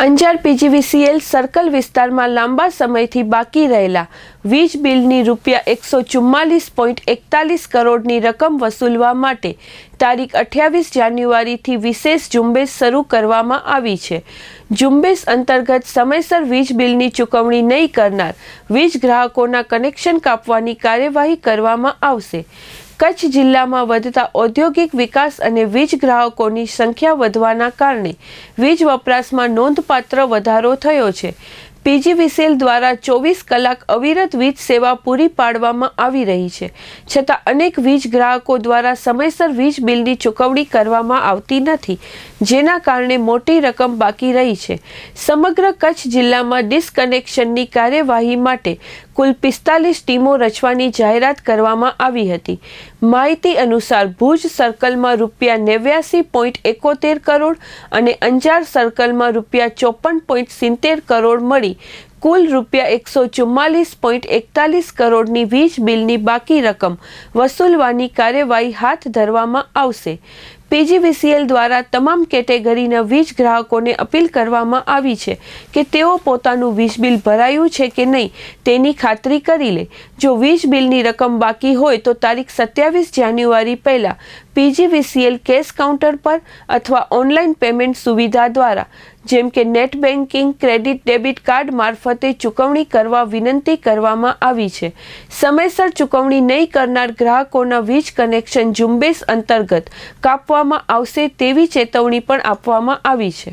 Anjar PGVCL circle વિસ્તારમાં લાંબા સમયથી બાકી રહેલા વીજ બિલની ₹144.41 કરોડની રકમ વસૂલવા માટે તારીખ 28 જાન્યુઆરીથી વિશેષ ઝુંબેશ શરૂ કરવામાં આવી છે। ઝુંબેશ અંતર્ગત સમયસર વીજ બિલની ચૂકવણી નહીં કરનાર વીજ ગ્રાહકોના કનેક્શન કાપવાની કાર્યવાહી કરવામાં આવશે। કચ્છ જિલ્લામાં વધતા ઔદ્યોગિક વિકાસ અને વીજ ગ્રાહકોની સંખ્યા વધવાના કારણે વીજ વપરાશમાં નોંધપાત્ર વધારો થયો છે। પીજીવીસીએલ દ્વારા 24 કલાક અવિરત વીજ સેવા પૂરી પાડવામાં આવી રહી છે, છતાં અનેક વીજ ગ્રાહકો દ્વારા સમયસર વીજ બિલની ચૂકવણી કરવામાં આવતી નથી, જેના કારણે મોટી રકમ બાકી રહી છે। સમગ્ર કચ્છ જિલ્લામાં ડિસ્કનેક્શનની કાર્યવાહી માટે કુલ 45 ટીમો રચવાની જાહેરાત કરવામાં આવી હતી। માહિતી અનુસાર ભુજ સર્કલમાં ₹89.71 કરોડ અને અંજાર સર્કલમાં ₹54.70 કરોડ મળી કુલ ₹144.41 કરોડની વીજ બિલની બાકી રકમ વસૂલવાની કાર્યવાહી હાથ ધરવામાં આવશે। પીજીવીસીએલ દ્વારા તમામ કેટેગરીના વીજ ગ્રાહકોને અપીલ કરવામાં આવી છે કે તેઓ પોતાનું વીજ બિલ ભરાયું છે કે નહીં તેની ખાતરી કરી લે। જો વીજ બિલની રકમ બાકી હોય તો તારીખ 27 જાન્યુઆરી પહેલા પીજીવીસીએલ કેશ કાઉન્ટર પર અથવા ઓનલાઈન પેમેન્ટ સુવિધા દ્વારા જેમ કે net banking, credit debit card મારફતે ચૂકવણી કરવા વિનંતી કરવામાં આવી છે। સમયસર ચૂકવણી નહીં કરનાર ગ્રાહકોના વીજ કનેક્શન ઝુંબેશ અંતર્ગત કાપવામાં આવશે તેવી ચેતવણી પણ આપવામાં આવી છે।